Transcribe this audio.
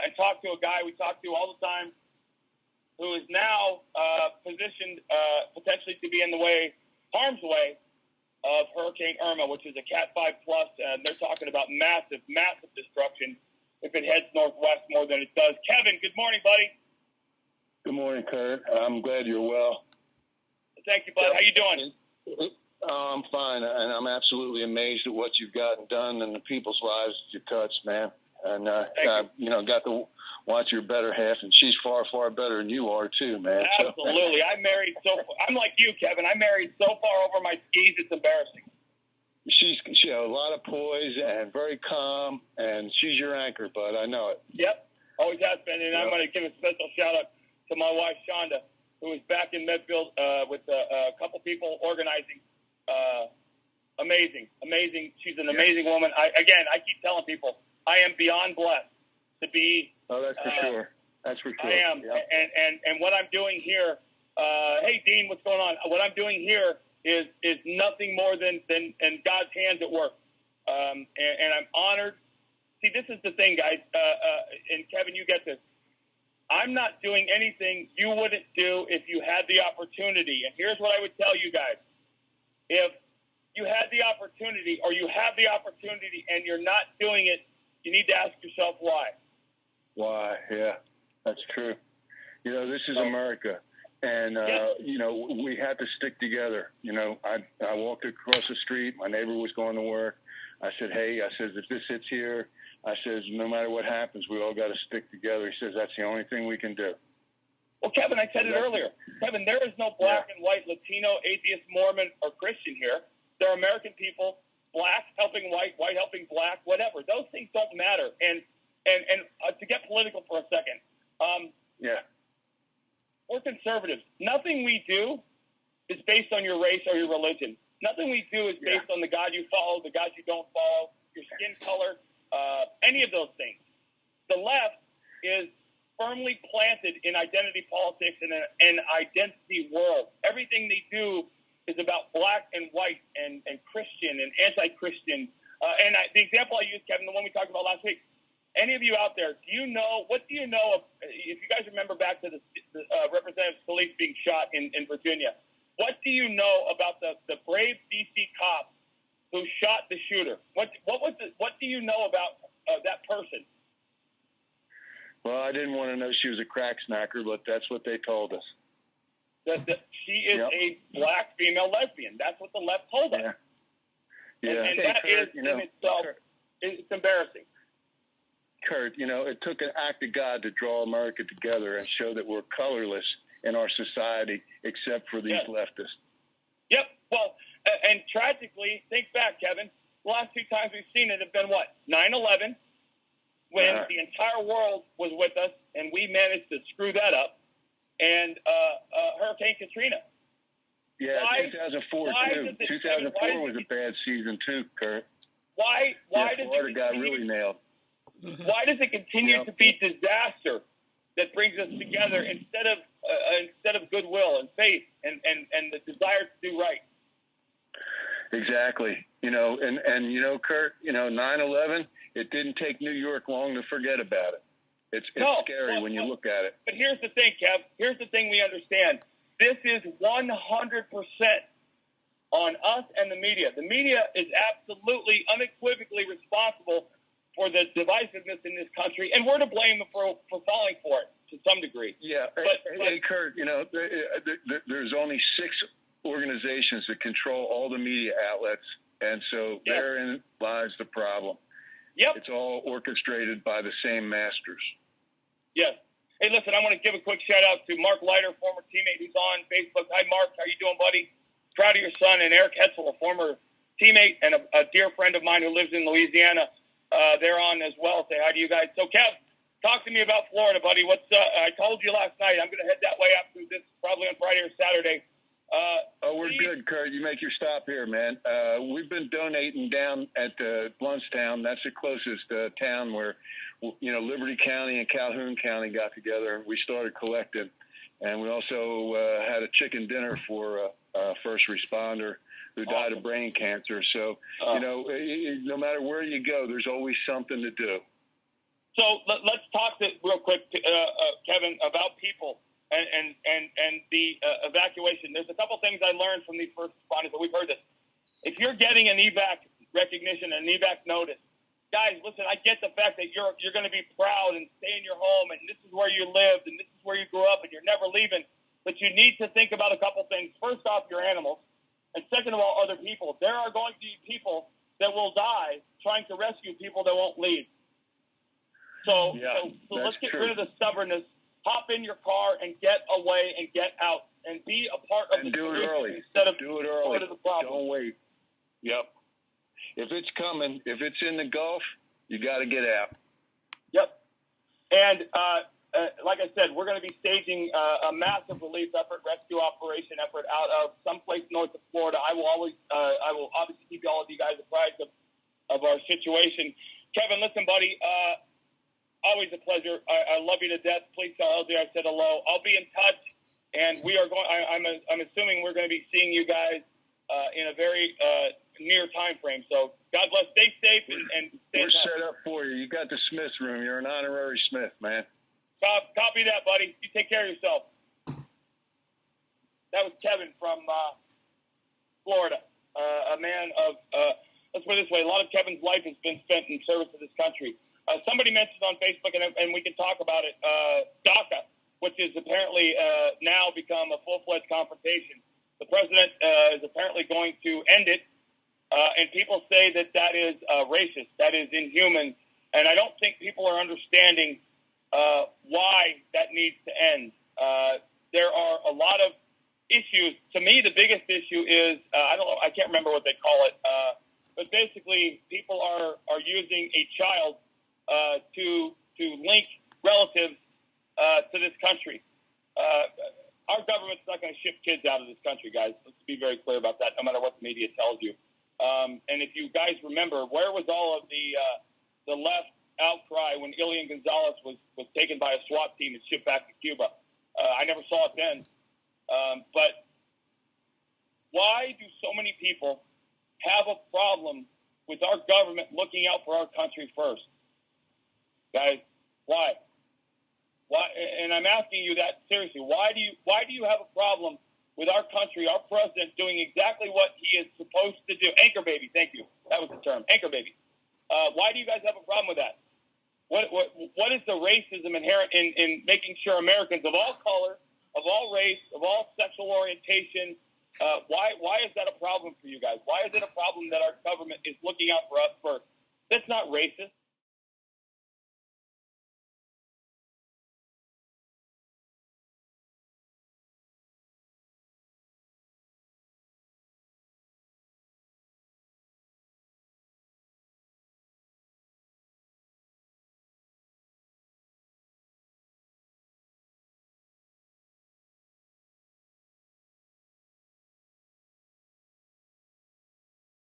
and talk to a guy we talk to all the time who is now positioned potentially to be in the harm's way of Hurricane Irma, which is a Cat 5 plus, and they're talking about massive, massive destruction if it heads northwest more than it does. Kevin, good morning, buddy. Good morning, Curt. I'm glad you're well. Thank you, bud. How you doing? I'm fine, and I'm absolutely amazed at what you've gotten done and the people's lives you touched, man. And got to watch your better half, and she's far, far better than you are too, man. Absolutely. I'm like you, Kevin. I married so far over my skis, it's embarrassing. She has a lot of poise and very calm, and she's your anchor, bud. I know it. Yep, always has been. And I'm going to give a special shout out to my wife, Shonda, who is back in Medfield with a couple people organizing. Amazing. She's an amazing woman. I keep telling people, I am beyond blessed to be. Oh, that's for sure. That's for sure. I am. Yep. And what I'm doing here, hey, Dean, what's going on? What I'm doing here is nothing more than God's hands at work. And I'm honored. See, this is the thing, guys. And Kevin, you get this. I'm not doing anything you wouldn't do if you had the opportunity. And here's what I would tell you guys. If you had the opportunity or you have the opportunity and you're not doing it, you need to ask yourself why. Why? Yeah, that's true. This is America. And, we had to stick together. I walked across the street. My neighbor was going to work. I said, hey, if this hits here, I says, no matter what happens, we all got to stick together. He says, that's the only thing we can do. Well, Kevin, I said it earlier. Kevin, there is no black and white, Latino, atheist, Mormon, or Christian here. They're American people, black helping white, white helping black, whatever. Those things don't matter. And to get political for a second, we're conservatives. Nothing we do is based on your race or your religion. Nothing we do is based on the God you follow, the God you don't follow, your skin color, any of those things. The left is firmly planted in identity politics and an identity world. Everything they do is about black and white and Christian and anti-Christian. The example I used, Kevin, the one we talked about last week, any of you out there, what do you know of, if you guys remember back to the Representative Scalise being shot in Virginia, what do you know about the brave D.C. cop who shot the shooter? What do you know about that person? Well, I didn't want to know she was a crack snacker, but that's what they told us. She is a black female lesbian. That's what the left told us. Yeah. And that Kurt, is in itself, it's embarrassing. Curt, it took an act of God to draw America together and show that we're colorless in our society, except for these leftists. Yep. Well, and tragically, think back, Kevin. The last two times we've seen it have been what? 9/11, when the entire world was with us, and we managed to screw that up, and Hurricane Katrina. Yeah, 2004 too. 2004 was a bad season too, Curt. Why does Florida got really nailed? Why does it continue to be disaster that brings us together instead of goodwill and faith and the desire to do right? Exactly. Curt, 9/11, it didn't take New York long to forget about it. It's scary when you look at it. But here's the thing, Kev. Here's the thing we understand. This is 100% on us and the media. The media is absolutely, unequivocally responsible for the divisiveness in this country, and we're to blame for falling for it to some degree. Yeah. Hey, Curt, there's only 6 organizations that control all the media outlets, and so therein lies the problem. Yep. It's all orchestrated by the same masters. Yes. Hey, listen, I want to give a quick shout-out to Mark Leiter, former teammate who's on Facebook. Hi, Mark. How you doing, buddy? Proud of your son. And Eric Hetzel, a former teammate and a dear friend of mine who lives in Louisiana. They're on as well. Say hi to you guys. So, Kev, talk to me about Florida, buddy. I told you last night I'm going to head that way after this, probably on Friday or Saturday. We're good, Curt. You make your stop here, man. We've been donating down at Blountstown. That's the closest town where, Liberty County and Calhoun County got together, and we started collecting. And we also had a chicken dinner for a first responder who died of brain cancer. So, no matter where you go, there's always something to do. So let's talk real quick, Kevin, about people and the evacuation. There's a couple things I learned from these first responders, but we've heard this. If you're getting an evac recognition, an evac notice, guys, listen, I get the fact that you're going to be proud and stay in your home, and this is where you lived, and this is where you grew up, and you're never leaving. But you need to think about a couple things. First off, your animals, and second of all, other people. There are going to be people that will die trying to rescue people that won't leave. So let's get rid of the stubbornness. Hop in your car and get away and get out and be a part of the solution instead of do it early. part of the problem. Don't wait. Yep. If it's coming, if it's in the Gulf, you got to get out. Yep. And like I said, we're going to be staging a massive relief effort, rescue operation effort out of someplace north of Florida. I will obviously keep all of you guys apprised of our situation. Kevin, listen, buddy, always a pleasure. I love you to death. Please tell LJ I said hello. I'll be in touch, and we are going. I'm assuming we're going to be seeing you guys in a very near time frame. So God bless. Stay safe and stay in touch. We're set up for you. You got the Smith room. You're an honorary Smith, man. Copy that, buddy. You take care of yourself. That was Kevin from Florida, a man of, let's put it this way, a lot of Kevin's life has been spent in service to this country. Somebody mentioned on Facebook, and we can talk about it, DACA, which is apparently now become a full-fledged confrontation. The president is apparently going to end it, and people say that is racist, that is inhuman, and I don't think people are understanding why that needs to end. There are a lot of issues. To me, the biggest issue is I can't remember what they call it, but basically people are using a child to link relatives to this country. Our government's not going to ship kids out of this country, guys. Let's be very clear about that, no matter what the media tells you. And if you guys remember, where was all of the left outcry when Ilian Gonzalez was taken by a SWAT team and shipped back to Cuba? I never saw it then. But why do so many people have a problem with our government looking out for our country first? Guys, why? Why? And I'm asking you that seriously. Why do you have a problem with our country, our president doing exactly what he is supposed to do? Anchor baby, thank you. That was the term, anchor baby. Why do you guys have a problem with that? What is the racism inherent in making sure Americans of all color, of all race, of all sexual orientation, why is that a problem for you guys? Why is it a problem that our government is looking out for us first? That's not racist.